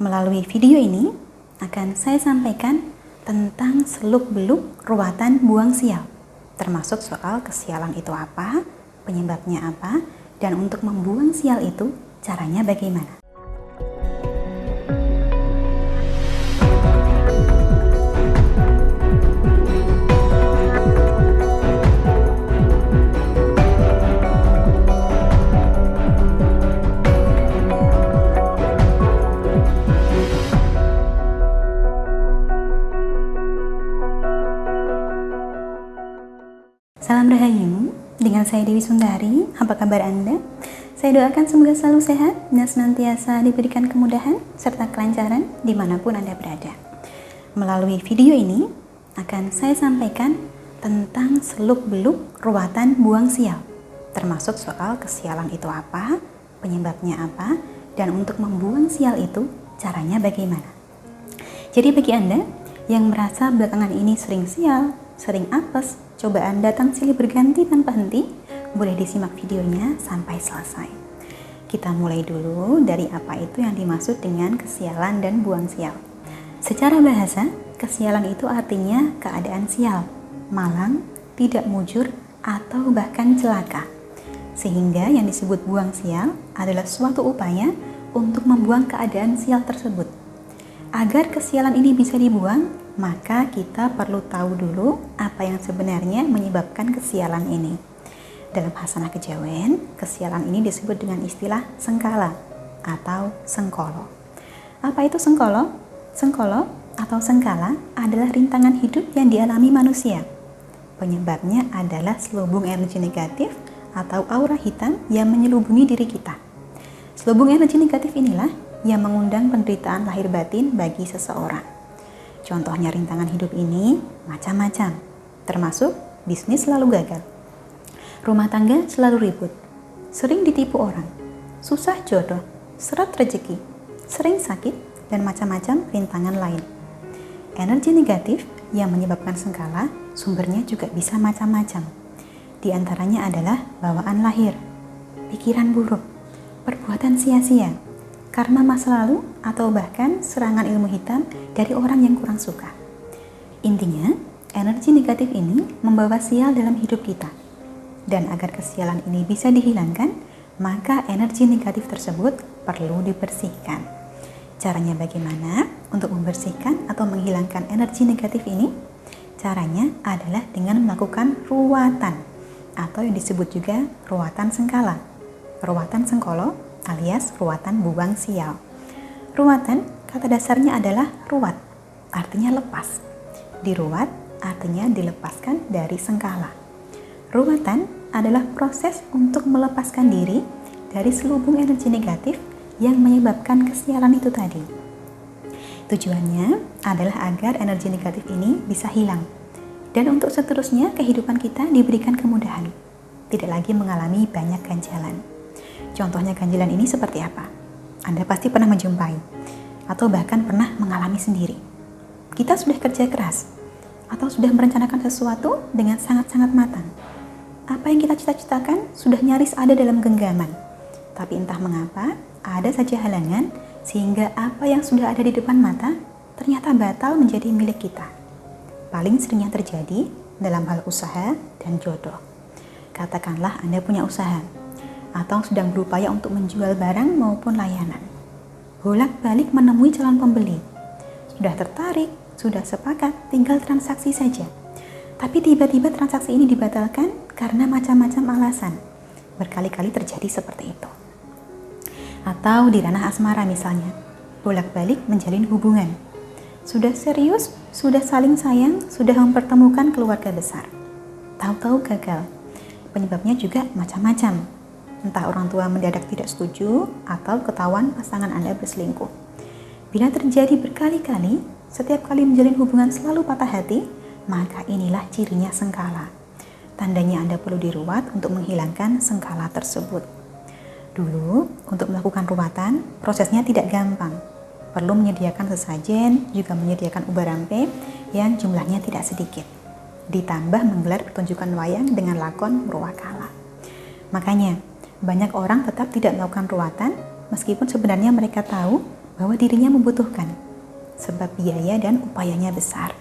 Melalui video ini akan saya sampaikan tentang seluk-beluk ruwatan buang sial, termasuk soal kesialan itu apa, penyebabnya apa, dan untuk membuang sial itu caranya bagaimana. Salam Rahayu, dengan saya Dewi Sundari. Apa kabar Anda? Saya doakan semoga selalu sehat dan senantiasa diberikan kemudahan serta kelancaran dimanapun Anda berada. Melalui video ini akan saya sampaikan tentang seluk-beluk ruwatan buang sial, termasuk soal kesialan itu apa, penyebabnya apa, dan untuk membuang sial itu caranya bagaimana. Jadi bagi Anda yang merasa belakangan ini sering sial, sering apes, cobaan datang silih berganti tanpa henti, boleh disimak videonya sampai selesai. Kita mulai dulu dari apa itu yang dimaksud dengan kesialan dan buang sial. Secara bahasa, kesialan itu artinya keadaan sial, malang, tidak mujur, atau bahkan celaka. Sehingga yang disebut buang sial adalah suatu upaya untuk membuang keadaan sial tersebut. Agar kesialan ini bisa dibuang, maka kita perlu tahu dulu apa yang sebenarnya menyebabkan kesialan ini. Dalam hasanah kejawen, kesialan ini disebut dengan istilah sengkala atau sengkolo. Apa itu sengkolo? Sengkolo atau sengkala adalah rintangan hidup yang dialami manusia. Penyebabnya adalah selubung energi negatif atau aura hitam yang menyelubungi diri kita. Selubung energi negatif inilah yang mengundang penderitaan lahir batin bagi seseorang. Contohnya rintangan hidup ini macam-macam, termasuk bisnis selalu gagal, rumah tangga selalu ribut, sering ditipu orang, susah jodoh, seret rezeki, sering sakit, dan macam-macam rintangan lain. Energi negatif yang menyebabkan sengkala sumbernya juga bisa macam-macam. Di antaranya adalah bawaan lahir, pikiran buruk, perbuatan sia-sia, karma masa lalu, atau bahkan serangan ilmu hitam dari orang yang kurang suka. Intinya, energi negatif ini membawa sial dalam hidup kita. Dan agar kesialan ini bisa dihilangkan, maka energi negatif tersebut perlu dibersihkan. Caranya bagaimana untuk membersihkan atau menghilangkan energi negatif ini? Caranya adalah dengan melakukan ruwatan, atau yang disebut juga ruwatan sengkala, ruwatan sengkolo, alias ruwatan buang sial. Ruwatan kata dasarnya adalah ruwat, artinya lepas. Diruwat artinya dilepaskan dari sengkala. Ruwatan adalah proses untuk melepaskan diri dari selubung energi negatif yang menyebabkan kesialan itu tadi. Tujuannya adalah agar energi negatif ini bisa hilang, dan untuk seterusnya kehidupan kita diberikan kemudahan, tidak lagi mengalami banyak ganjalan. Contohnya ganjalan ini seperti apa? Anda pasti pernah menjumpai atau bahkan pernah mengalami sendiri. Kita sudah kerja keras atau sudah merencanakan sesuatu dengan sangat-sangat matang. Apa yang kita cita-citakan sudah nyaris ada dalam genggaman. Tapi entah mengapa, ada saja halangan sehingga apa yang sudah ada di depan mata ternyata batal menjadi milik kita. Paling sering yang terjadi dalam hal usaha dan jodoh. Katakanlah Anda punya usaha atau sedang berupaya untuk menjual barang maupun layanan. Bolak-balik menemui calon pembeli. Sudah tertarik, sudah sepakat, tinggal transaksi saja. Tapi tiba-tiba transaksi ini dibatalkan karena macam-macam alasan. Berkali-kali terjadi seperti itu. Atau di ranah asmara misalnya, bolak-balik menjalin hubungan. Sudah serius, sudah saling sayang, sudah mempertemukan keluarga besar. Tahu-tahu gagal. Penyebabnya juga macam-macam. Entah orang tua mendadak tidak setuju atau ketahuan pasangan Anda berselingkuh. Bila terjadi berkali-kali, setiap kali menjalin hubungan selalu patah hati, maka inilah cirinya sengkala. Tandanya Anda perlu diruwat untuk menghilangkan sengkala tersebut. Dulu, untuk melakukan ruwatan, prosesnya tidak gampang. Perlu menyediakan sesajen, juga menyediakan ubarampe yang jumlahnya tidak sedikit. Ditambah menggelar pertunjukan wayang dengan lakon Murwakala. Makanya, banyak orang tetap tidak melakukan ruwatan meskipun sebenarnya mereka tahu bahwa dirinya membutuhkan, sebab biaya dan upayanya besar.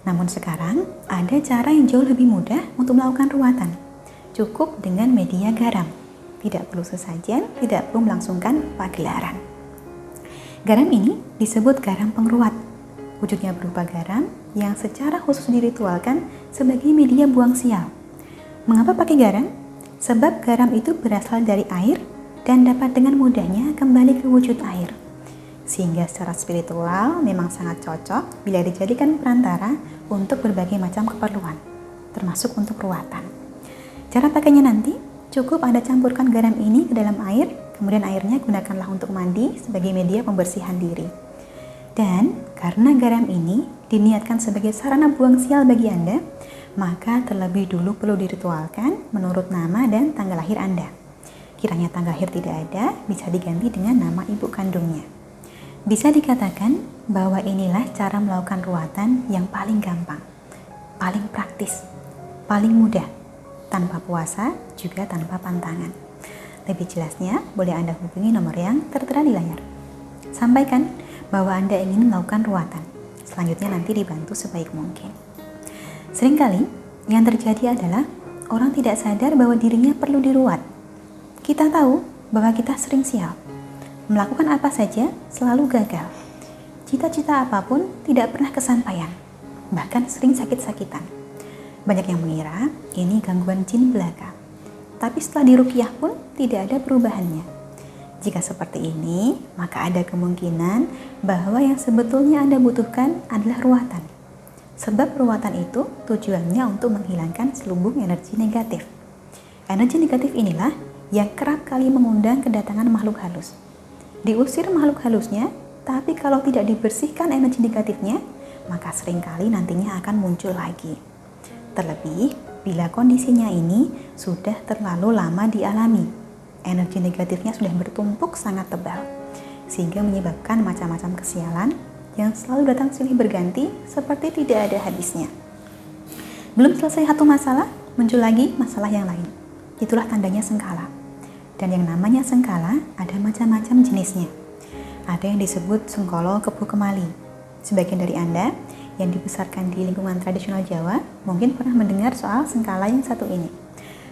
Namun sekarang ada cara yang jauh lebih mudah untuk melakukan ruwatan. Cukup dengan media garam. Tidak perlu sesajen, tidak perlu melangsungkan pagelaran. Garam ini disebut garam pengruat. Wujudnya berupa garam yang secara khusus diritualkan sebagai media buang sial. Mengapa pakai garam? Sebab garam itu berasal dari air dan dapat dengan mudahnya kembali ke wujud air. Sehingga secara spiritual memang sangat cocok bila dijadikan perantara untuk berbagai macam keperluan, termasuk untuk ruwatan. Cara pakainya nanti, cukup Anda campurkan garam ini ke dalam air, kemudian airnya gunakanlah untuk mandi sebagai media pembersihan diri. Dan karena garam ini diniatkan sebagai sarana buang sial bagi Anda, maka terlebih dulu perlu diritualkan menurut nama dan tanggal lahir Anda. Kiranya tanggal lahir tidak ada, bisa diganti dengan nama ibu kandungnya. Bisa dikatakan bahwa inilah cara melakukan ruwatan yang paling gampang, paling praktis, paling mudah, tanpa puasa juga tanpa pantangan. Lebih jelasnya boleh Anda hubungi nomor yang tertera di layar. Sampaikan bahwa Anda ingin melakukan ruwatan. Selanjutnya nanti dibantu sebaik mungkin. Seringkali yang terjadi adalah orang tidak sadar bahwa dirinya perlu diruat. Kita tahu bahwa kita sering sial. Melakukan apa saja selalu gagal. Cita-cita apapun tidak pernah kesampaian. Bahkan sering sakit-sakitan. Banyak yang mengira ini gangguan jin belaka. Tapi setelah diruqyah pun tidak ada perubahannya. Jika seperti ini, maka ada kemungkinan bahwa yang sebetulnya Anda butuhkan adalah ruwatan. Sebab ruwatan itu tujuannya untuk menghilangkan selubung energi negatif. Energi negatif inilah yang kerap kali mengundang kedatangan makhluk halus. Diusir makhluk halusnya, tapi kalau tidak dibersihkan energi negatifnya, maka seringkali nantinya akan muncul lagi. Terlebih, bila kondisinya ini sudah terlalu lama dialami, energi negatifnya sudah bertumpuk sangat tebal, sehingga menyebabkan macam-macam kesialan yang selalu datang silih berganti seperti tidak ada habisnya. Belum selesai satu masalah, muncul lagi masalah yang lain. Itulah tandanya sengkala. Dan yang namanya sengkala ada macam-macam jenisnya. Ada yang disebut sengkolo kebu kemali. Sebagian dari Anda yang dibesarkan di lingkungan tradisional Jawa mungkin pernah mendengar soal sengkala yang satu ini.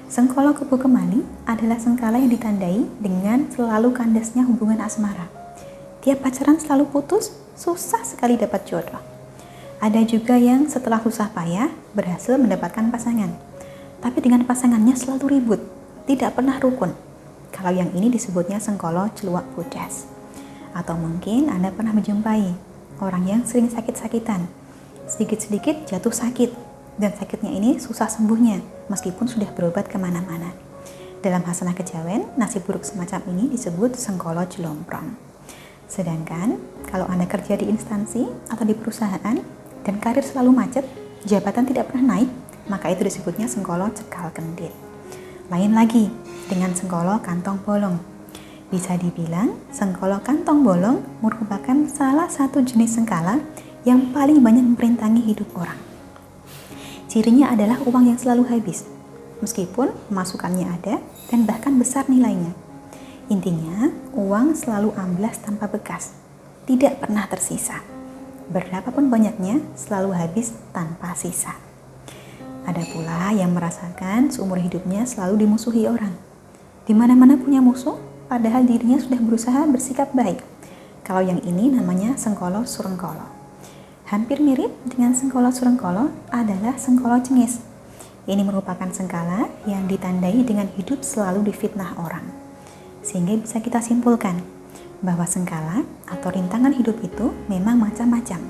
Sengkolo kebu kemali adalah sengkala yang ditandai dengan selalu kandasnya hubungan asmara. Tiap pacaran selalu putus, susah sekali dapat jodoh. Ada juga yang setelah susah payah berhasil mendapatkan pasangan. Tapi dengan pasangannya selalu ribut, tidak pernah rukun. Kalau yang ini disebutnya sengkolo celuak bodas. Atau mungkin Anda pernah menjumpai orang yang sering sakit-sakitan. Sedikit-sedikit jatuh sakit. Dan sakitnya ini susah sembuhnya, meskipun sudah berobat kemana-mana. Dalam hasanah kejawen, nasib buruk semacam ini disebut sengkolo jelomprong. Sedangkan, kalau Anda kerja di instansi atau di perusahaan, dan karir selalu macet, jabatan tidak pernah naik, maka itu disebutnya sengkolo cekal kendit. Lain lagi dengan sengkolo kantong bolong. Bisa dibilang sengkolo kantong bolong merupakan salah satu jenis sengkala yang paling banyak memperintangi hidup orang. Cirinya adalah uang yang selalu habis, meskipun pemasukannya ada dan bahkan besar nilainya. Intinya, uang selalu amblas tanpa bekas, tidak pernah tersisa. Berapapun banyaknya, selalu habis tanpa sisa. Ada pula yang merasakan seumur hidupnya selalu dimusuhi orang. Di mana-mana punya musuh, padahal dirinya sudah berusaha bersikap baik. Kalau yang ini namanya sengkolo surengkolo. Hampir mirip dengan sengkolo surengkolo adalah sengkolo cengis. Ini merupakan sengkala yang ditandai dengan hidup selalu difitnah orang. Sehingga bisa kita simpulkan bahwa sengkala atau rintangan hidup itu memang macam-macam.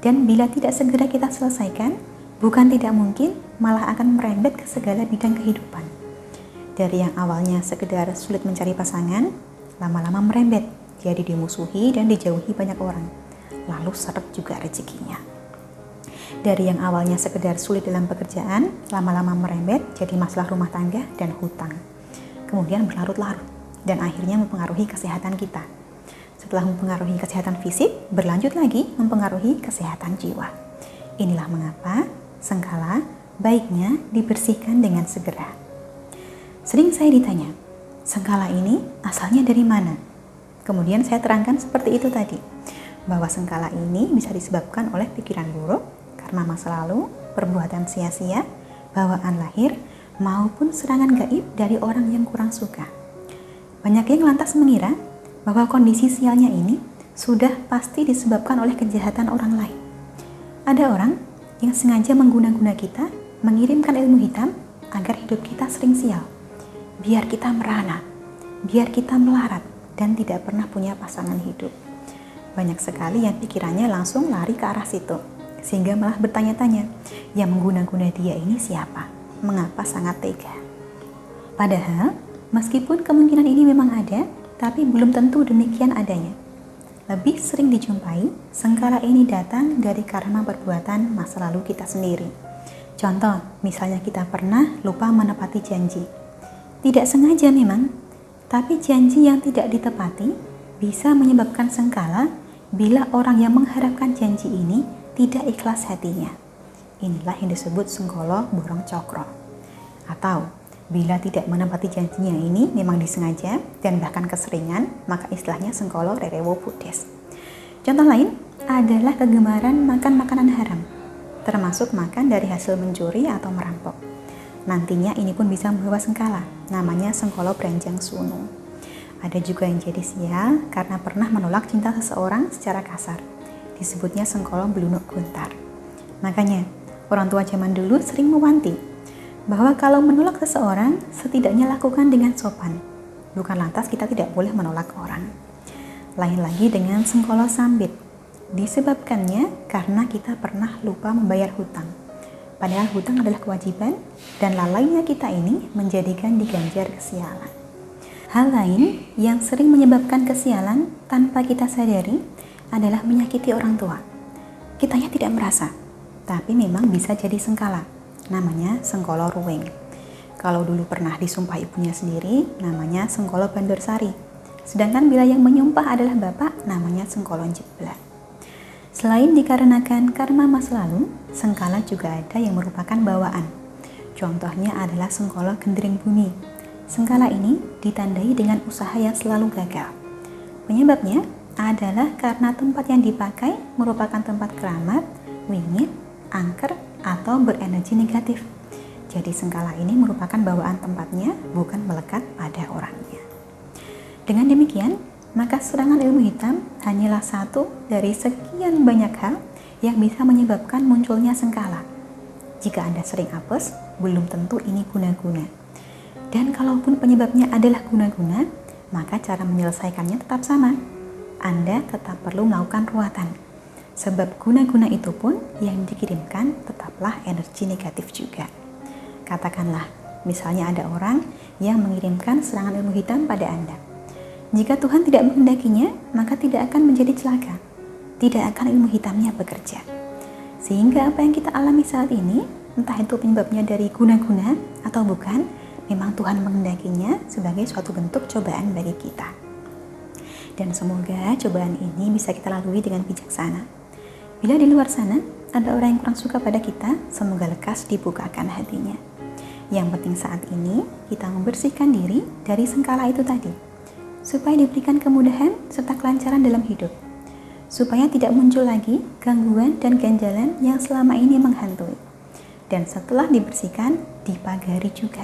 Dan bila tidak segera kita selesaikan, bukan tidak mungkin, malah akan merembet ke segala bidang kehidupan. Dari yang awalnya sekedar sulit mencari pasangan, lama-lama merembet, jadi dimusuhi dan dijauhi banyak orang. Lalu seret juga rezekinya. Dari yang awalnya sekedar sulit dalam pekerjaan, lama-lama merembet, jadi masalah rumah tangga dan hutang. Kemudian berlarut-larut, dan akhirnya mempengaruhi kesehatan kita. Setelah mempengaruhi kesehatan fisik, berlanjut lagi mempengaruhi kesehatan jiwa. Inilah mengapa sengkala baiknya dibersihkan dengan segera. Sering saya ditanya, sengkala ini asalnya dari mana? Kemudian saya terangkan seperti itu tadi, bahwa sengkala ini bisa disebabkan oleh pikiran buruk, karma masa lalu, perbuatan sia-sia, bawaan lahir, maupun serangan gaib dari orang yang kurang suka. Banyak yang lantas mengira bahwa kondisi sialnya ini sudah pasti disebabkan oleh kejahatan orang lain. Ada orang yang sengaja mengguna-guna kita, mengirimkan ilmu hitam agar hidup kita sering sial, biar kita merana, biar kita melarat, dan tidak pernah punya pasangan hidup. Banyak sekali yang pikirannya langsung lari ke arah situ, sehingga malah bertanya-tanya, yang mengguna-guna dia ini siapa? Mengapa sangat tega? Padahal, meskipun kemungkinan ini memang ada, tapi belum tentu demikian adanya. Lebih sering dijumpai, sengkala ini datang dari karma perbuatan masa lalu kita sendiri. Contoh, misalnya kita pernah lupa menepati janji. Tidak sengaja memang, tapi janji yang tidak ditepati bisa menyebabkan sengkala bila orang yang mengharapkan janji ini tidak ikhlas hatinya. Inilah yang disebut sengkolo borong cokro. Atau bila tidak menepati janjinya ini memang disengaja dan bahkan keseringan, maka istilahnya sengkolo rerewo budes. Contoh lain adalah kegemaran makan makanan haram, termasuk makan dari hasil mencuri atau merampok. Nantinya ini pun bisa membawa sengkala, namanya sengkolo beranjang sunu. Ada juga yang jadi sial karena pernah menolak cinta seseorang secara kasar. Disebutnya sengkolo belunuk guntar. Makanya, orang tua zaman dulu sering mewanti bahwa kalau menolak seseorang, setidaknya lakukan dengan sopan. Bukan lantas kita tidak boleh menolak orang. Lain lagi dengan sengkolo sambit. Disebabkannya karena kita pernah lupa membayar hutang. Padahal hutang adalah kewajiban dan lalainya kita ini menjadikan diganjar kesialan. Hal lain yang sering menyebabkan kesialan tanpa kita sadari adalah menyakiti orang tua. Kitanya tidak merasa, tapi memang bisa jadi sengkala. Namanya sengkolo ruweng. Kalau dulu pernah disumpah ibunya sendiri, namanya sengkolo bandorsari. Sedangkan bila yang menyumpah adalah bapak, namanya sengkolo jeblak. Selain dikarenakan karma masa lalu, sengkala juga ada yang merupakan bawaan. Contohnya adalah sengkolo gendering bumi. Sengkala ini ditandai dengan usaha yang selalu gagal. Penyebabnya adalah karena tempat yang dipakai merupakan tempat keramat, wingit, angker, atau berenergi negatif. Jadi sengkala ini merupakan bawaan tempatnya, bukan melekat pada orangnya. Dengan demikian, maka serangan ilmu hitam hanyalah satu dari sekian banyak hal yang bisa menyebabkan munculnya sengkala. Jika Anda sering apes, belum tentu ini guna-guna. Dan kalaupun penyebabnya adalah guna-guna, maka cara menyelesaikannya tetap sama. Anda tetap perlu melakukan ruatan. Sebab guna-guna itu pun yang dikirimkan tetaplah energi negatif juga. Katakanlah, misalnya ada orang yang mengirimkan serangan ilmu hitam pada Anda. Jika Tuhan tidak menghendakinya, maka tidak akan menjadi celaka. Tidak akan ilmu hitamnya bekerja. Sehingga apa yang kita alami saat ini, entah itu penyebabnya dari guna-guna atau bukan, memang Tuhan menghendakinya sebagai suatu bentuk cobaan bagi kita. Dan semoga cobaan ini bisa kita lalui dengan bijaksana. Bila di luar sana ada orang yang kurang suka pada kita, semoga lekas dibukakan hatinya. Yang penting saat ini kita membersihkan diri dari sengkala itu tadi, supaya diberikan kemudahan serta kelancaran dalam hidup, supaya tidak muncul lagi gangguan dan ganjalan yang selama ini menghantui. Dan setelah dibersihkan, dipagari juga.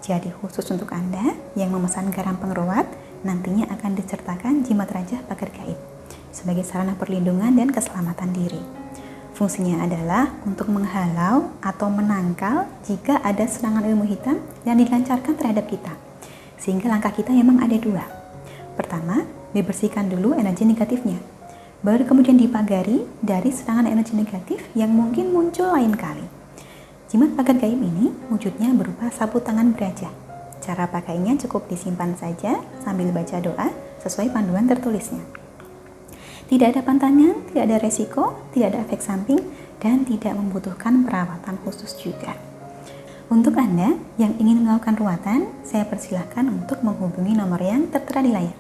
Jadi khusus untuk Anda yang memesan garam pengeruat, nantinya akan disertakan jimat raja pagar gaib sebagai sarana perlindungan dan keselamatan diri. Fungsinya adalah untuk menghalau atau menangkal jika ada serangan ilmu hitam yang dilancarkan terhadap kita. Sehingga langkah kita memang ada dua. Pertama, dibersihkan dulu energi negatifnya. Baru kemudian dipagari dari serangan energi negatif yang mungkin muncul lain kali. Jimat pagar gaib ini wujudnya berupa sapu tangan beraja. Cara pakainya cukup disimpan saja sambil baca doa sesuai panduan tertulisnya. Tidak ada pantangan, tidak ada resiko, tidak ada efek samping, dan tidak membutuhkan perawatan khusus juga. Untuk Anda yang ingin melakukan ruatan, saya persilahkan untuk menghubungi nomor yang tertera di layar.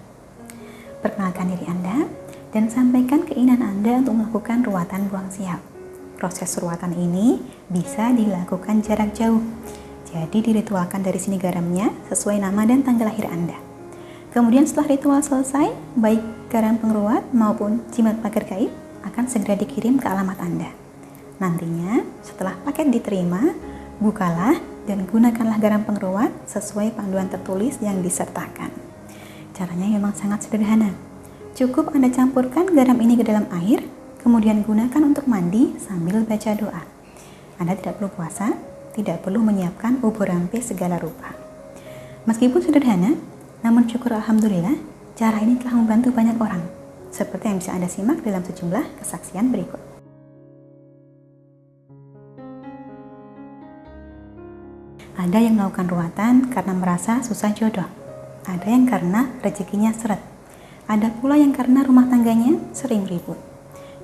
Perkenalkan diri Anda dan sampaikan keinginan Anda untuk melakukan ruatan buang sial. Proses ruatan ini bisa dilakukan jarak jauh. Jadi diritualkan dari sini garamnya sesuai nama dan tanggal lahir Anda. Kemudian setelah ritual selesai, baik garam pengeruat maupun jimat pagar gaib akan segera dikirim ke alamat Anda. Nantinya, setelah paket diterima, bukalah dan gunakanlah garam pengeruat sesuai panduan tertulis yang disertakan. Caranya memang sangat sederhana. Cukup Anda campurkan garam ini ke dalam air, kemudian gunakan untuk mandi sambil baca doa. Anda tidak perlu puasa, tidak perlu menyiapkan ubur rampe segala rupa. Meskipun sederhana, namun syukur alhamdulillah, cara ini telah membantu banyak orang, seperti yang bisa Anda simak dalam sejumlah kesaksian berikut. Ada yang melakukan ruatan karena merasa susah jodoh, ada yang karena rezekinya seret, ada pula yang karena rumah tangganya sering ribut.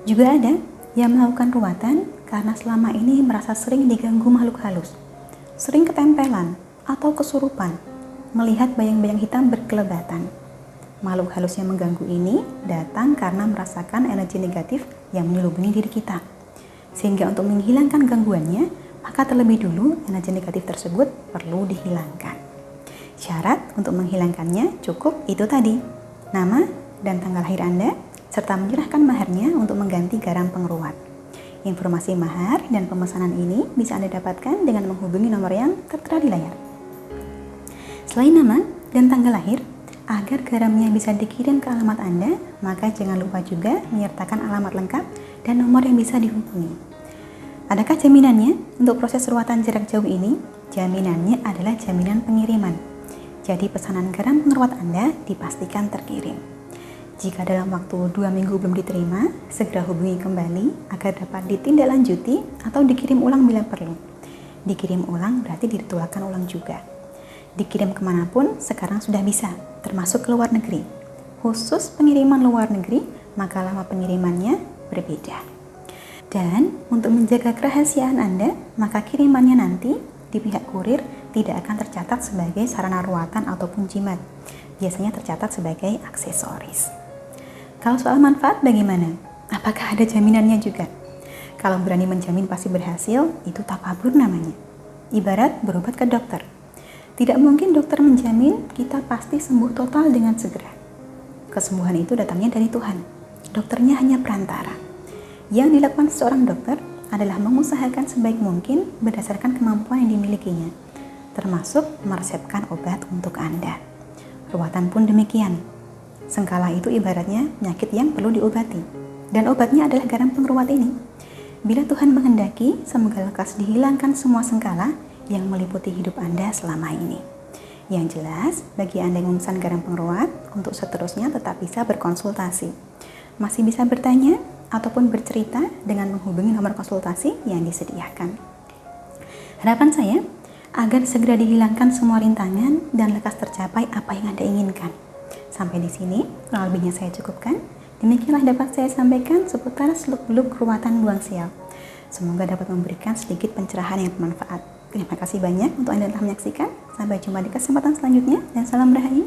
Juga ada yang melakukan ruatan karena selama ini merasa sering diganggu makhluk halus, sering ketempelan atau kesurupan, melihat bayang-bayang hitam berkelebatan. Makhluk halus yang mengganggu ini datang karena merasakan energi negatif yang menyelubungi diri kita. Sehingga untuk menghilangkan gangguannya, maka terlebih dulu energi negatif tersebut perlu dihilangkan. Syarat untuk menghilangkannya cukup itu tadi, nama dan tanggal lahir Anda, serta menyerahkan maharnya untuk mengganti garam pengeruat. Informasi mahar dan pemesanan ini bisa Anda dapatkan dengan menghubungi nomor yang tertera di layar. Selain nama dan tanggal lahir, agar garamnya bisa dikirim ke alamat Anda, maka jangan lupa juga menyertakan alamat lengkap dan nomor yang bisa dihubungi. Adakah jaminannya untuk proses ruatan jarak jauh ini? Jaminannya adalah jaminan pengiriman. Jadi pesanan garam pengeruat Anda dipastikan terkirim. Jika dalam waktu 2 minggu belum diterima, segera hubungi kembali agar dapat ditindaklanjuti atau dikirim ulang bila perlu. Dikirim ulang berarti ditularkan ulang juga. Dikirim kemanapun sekarang sudah bisa, termasuk ke luar negeri. Khusus pengiriman luar negeri, maka lama pengirimannya berbeda. Dan untuk menjaga kerahasiaan Anda, maka kirimannya nanti di pihak kurir tidak akan tercatat sebagai sarana ruatan ataupun jimat. Biasanya tercatat sebagai aksesoris. Kalau soal manfaat bagaimana? Apakah ada jaminannya juga? Kalau berani menjamin pasti berhasil, itu takabur namanya. Ibarat berobat ke dokter. Tidak mungkin dokter menjamin kita pasti sembuh total dengan segera. Kesembuhan itu datangnya dari Tuhan. Dokternya hanya perantara. Yang dilakukan seorang dokter adalah mengusahakan sebaik mungkin berdasarkan kemampuan yang dimilikinya, termasuk meresepkan obat untuk Anda. Ruatan pun demikian. Sengkala itu ibaratnya penyakit yang perlu diobati. Dan obatnya adalah garam pengeruat ini. Bila Tuhan menghendaki, semoga lekas dihilangkan semua sengkala yang meliputi hidup Anda selama ini. Yang jelas, bagi Anda yang memesan garam pengeruat, untuk seterusnya tetap bisa berkonsultasi. Masih bisa bertanya ataupun bercerita dengan menghubungi nomor konsultasi yang disediakan. Harapan saya, agar segera dihilangkan semua rintangan dan lekas tercapai apa yang Anda inginkan. Sampai di sini, kurang lebihnya saya cukupkan. Demikianlah dapat saya sampaikan seputar seluk-beluk ruatan buang sial. Semoga dapat memberikan sedikit pencerahan yang bermanfaat. Terima kasih banyak untuk Anda yang telah menyaksikan. Sampai jumpa di kesempatan selanjutnya dan salam rahayu.